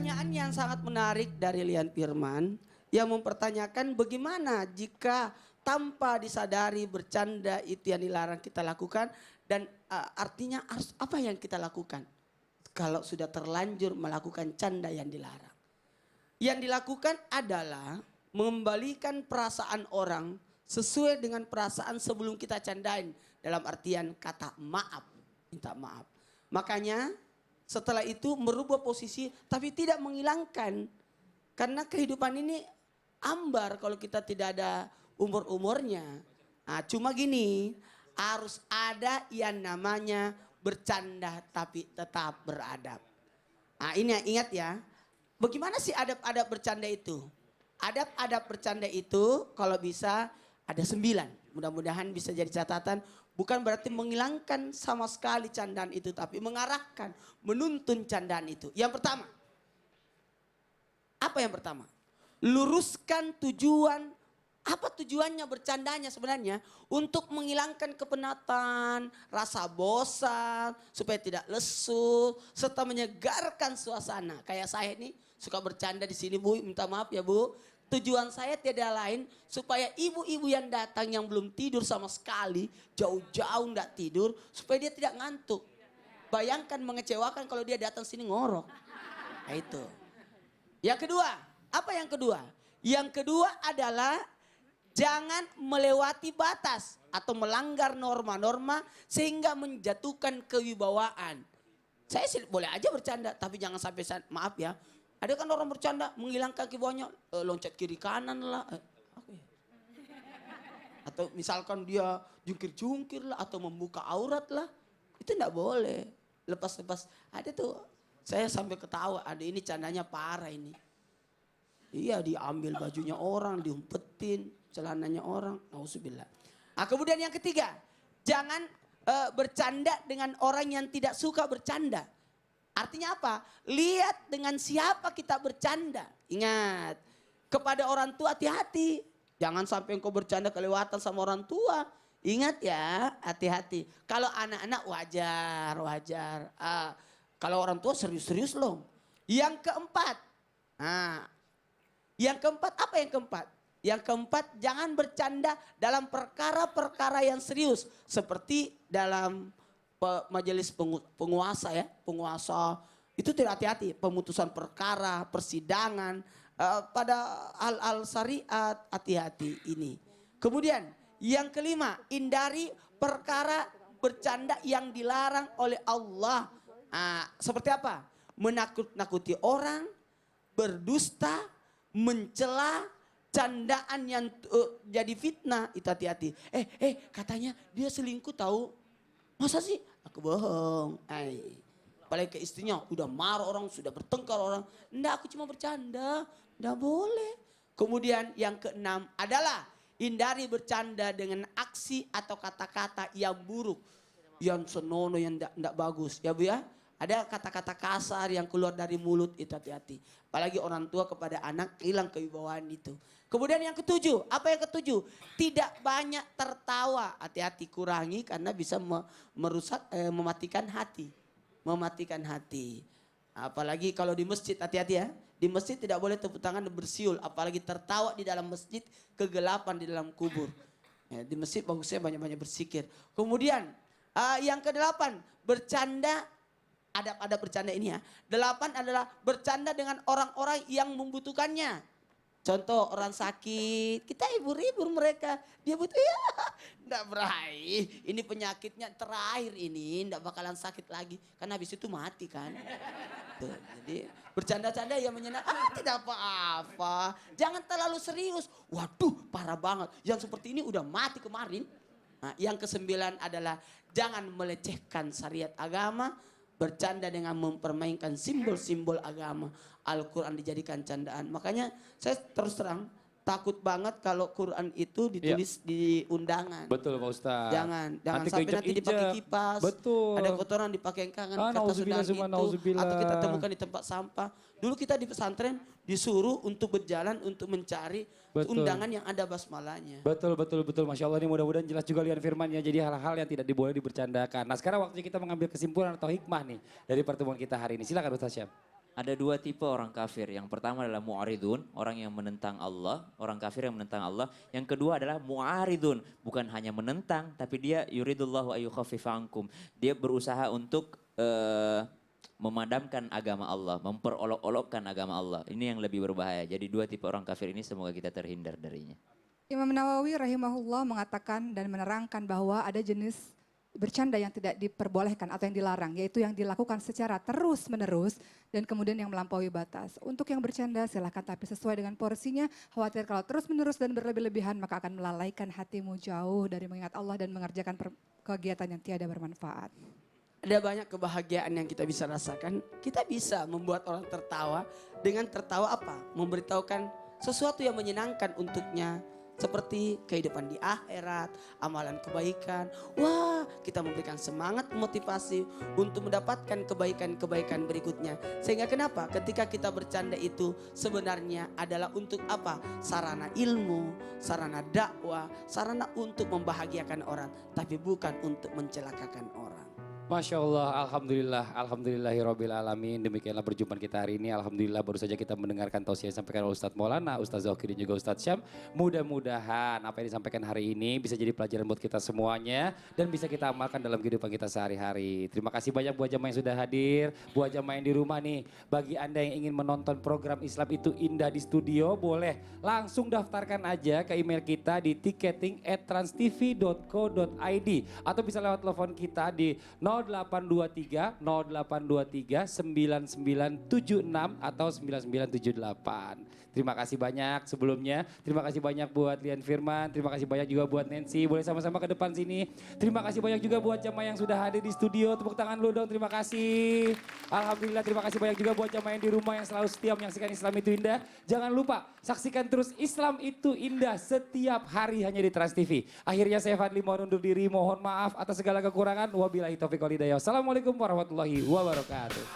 pertanyaan yang sangat menarik dari Lian Firman yang mempertanyakan bagaimana jika tanpa disadari bercanda itu yang dilarang kita lakukan dan artinya harus apa yang kita lakukan kalau sudah terlanjur melakukan canda yang dilarang. Yang dilakukan adalah mengembalikan perasaan orang sesuai dengan perasaan sebelum kita candain dalam artian kata maaf, minta maaf. Makanya setelah itu merubah posisi tapi tidak menghilangkan karena kehidupan ini ambar kalau kita tidak ada umur-umurnya. Nah, cuma gini, harus ada yang namanya bercanda tapi tetap beradab. Nah, ini ingat ya. Bagaimana sih adab-adab bercanda itu? Adab-adab bercanda itu kalau bisa ada 9. Mudah-mudahan bisa jadi catatan. Bukan berarti menghilangkan sama sekali candaan itu. Tapi mengarahkan, menuntun candaan itu. Yang pertama. Apa yang pertama? Luruskan tujuan. Apa tujuannya bercandanya sebenarnya? Untuk menghilangkan kepenatan, rasa bosan, supaya tidak lesu, serta menyegarkan suasana. Kayak saya nih suka bercanda di sini Bu, minta maaf ya Bu. Tujuan saya tidak lain supaya ibu-ibu yang datang yang belum tidur sama sekali, jauh-jauh enggak tidur, supaya dia tidak ngantuk. Bayangkan mengecewakan kalau dia datang sini ngorok. Nah itu. Yang kedua, apa yang kedua? Yang kedua adalah jangan melewati batas atau melanggar norma-norma sehingga menjatuhkan kewibawaan. Saya sih boleh aja bercanda tapi jangan sampai maaf ya. Ada kan orang bercanda menghilangkan kewibawanya loncat kiri kanan lah. Atau misalkan dia jungkir-jungkir lah atau membuka aurat lah. Itu enggak boleh. Lepas-lepas ada tuh saya sampai ketawa ada ini candanya parah ini. Iya diambil bajunya orang, diumpetin celananya orang. Nauzubillah. Nah, kemudian yang ketiga, jangan bercanda dengan orang yang tidak suka bercanda. Artinya apa? Lihat dengan siapa kita bercanda. Ingat, kepada orang tua hati-hati. Jangan sampai engkau bercanda kelewatan sama orang tua. Ingat ya, hati-hati. Kalau anak-anak wajar. Kalau orang tua serius-serius loh. Yang keempat, apa yang keempat? Yang keempat, jangan bercanda dalam perkara-perkara yang serius. Seperti dalam majelis penguasa ya. Penguasa itu tidak hati-hati. Pemutusan perkara, persidangan. Pada hal-hal syariat, hati-hati ini. Kemudian yang kelima, hindari perkara bercanda yang dilarang oleh Allah. Seperti apa? Menakut-nakuti orang, berdusta, mencela, candaan yang jadi fitnah, itu hati-hati. Katanya dia selingkuh tahu. Masa sih? Aku bohong. Apalagi ke istrinya, udah marah orang, sudah bertengkar orang. Enggak, aku cuma bercanda. Enggak boleh. Kemudian yang keenam adalah hindari bercanda dengan aksi atau kata-kata yang buruk. Yang senonoh, yang enggak bagus. Ya Bu ya? Ada kata-kata kasar yang keluar dari mulut, itu hati-hati. Apalagi orang tua kepada anak, hilang kewibawaan itu. Kemudian yang ketujuh, apa yang ketujuh? Tidak banyak tertawa, hati-hati kurangi karena bisa merusak, mematikan hati. Mematikan hati. Apalagi kalau di masjid, hati-hati ya. Di masjid tidak boleh tepuk tangan dan bersiul, apalagi tertawa di dalam masjid, kegelapan di dalam kubur. Ya, di masjid bagusnya banyak-banyak bersikir. Kemudian yang kedelapan, bercanda. Adab-adab bercanda ini ya. 8 adalah bercanda dengan orang-orang yang membutuhkannya. Contoh orang sakit, kita hibur-hibur mereka. Dia butuh ya, enggak beraih. Ini penyakitnya terakhir ini, enggak bakalan sakit lagi. Karena habis itu mati kan. Tuh, jadi bercanda-canda yang menyenangkan, tidak apa-apa. Jangan terlalu serius. Waduh parah banget, yang seperti ini udah mati kemarin. Nah, yang kesembilan adalah jangan melecehkan syariat agama. Bercanda dengan mempermainkan simbol-simbol agama. Al-Quran dijadikan candaan. Makanya saya terus terang takut banget kalau Quran itu ditulis di undangan. Betul Pak Ustadz. Jangan sampai nanti dipakai kipas. Betul. Ada kotoran dipakai kangen kata sudah itu. Atau kita temukan di tempat sampah. Dulu kita di pesantren disuruh untuk berjalan untuk mencari undangan yang ada basmalahnya. Betul. Masya Allah ini mudah-mudahan jelas juga Lian firmannya. Jadi hal-hal yang tidak diboleh dibercandakan. Nah sekarang waktunya kita mengambil kesimpulan atau hikmah nih dari pertemuan kita hari ini. Silakan Ustaz Syam. Ada dua tipe orang kafir. Yang pertama adalah mu'aridun, orang yang menentang Allah, orang kafir yang menentang Allah. Yang kedua adalah mu'aridun, bukan hanya menentang, tapi dia yuridullahu ayyukhaffifa ankum. Dia berusaha untuk memadamkan agama Allah, memperolok-olokkan agama Allah. Ini yang lebih berbahaya. Jadi dua tipe orang kafir ini semoga kita terhindar darinya. Imam Nawawi rahimahullah mengatakan dan menerangkan bahwa ada jenis bercanda yang tidak diperbolehkan atau yang dilarang, yaitu yang dilakukan secara terus-menerus dan kemudian yang melampaui batas. Untuk yang bercanda silahkan tapi sesuai dengan porsinya, khawatir kalau terus-menerus dan berlebih-lebihan maka akan melalaikan hatimu jauh dari mengingat Allah dan mengerjakan kegiatan yang tiada bermanfaat. Ada banyak kebahagiaan yang kita bisa rasakan. Kita bisa membuat orang tertawa dengan tertawa apa? Memberitahukan sesuatu yang menyenangkan untuknya. Seperti kehidupan di akhirat, amalan kebaikan. Wah, kita memberikan semangat, motivasi untuk mendapatkan kebaikan-kebaikan berikutnya. Sehingga kenapa? Ketika kita bercanda itu sebenarnya adalah untuk apa? Sarana ilmu, sarana dakwah, sarana untuk membahagiakan orang. Tapi bukan untuk mencelakakan orang. Masya Allah, alhamdulillahirabbil alamin. Demikianlah perjumpaan kita hari ini. Alhamdulillah baru saja kita mendengarkan tausiah yang disampaikan oleh Ustadz Maulana, Ustadz Zauki dan juga Ustadz Syam. Mudah-mudahan apa yang disampaikan hari ini bisa jadi pelajaran buat kita semuanya dan bisa kita amalkan dalam kehidupan kita sehari-hari. Terima kasih banyak buat jamaah yang sudah hadir, buat jamaah yang di rumah nih. Bagi Anda yang ingin menonton program Islam itu Indah di studio, boleh langsung daftarkan aja ke email kita di ticketing@transtv.co.id atau bisa lewat telepon kita di 0823 9976 atau 9978. Terima kasih banyak sebelumnya. Terima kasih banyak buat Lian Firman. Terima kasih banyak juga buat Nancy. Boleh sama-sama ke depan sini. Terima kasih banyak juga buat jamaah yang sudah hadir di studio. Tepuk tangan dulu dong. Terima kasih. Alhamdulillah terima kasih banyak juga buat jamaah yang di rumah yang selalu setia menyaksikan Islam itu Indah. Jangan lupa saksikan terus Islam itu Indah setiap hari hanya di Trans TV. Akhirnya saya Fadli mohon undur diri. Mohon maaf atas segala kekurangan. Wabillahi taufiq wal hidayah. Assalamualaikum warahmatullahi wabarakatuh.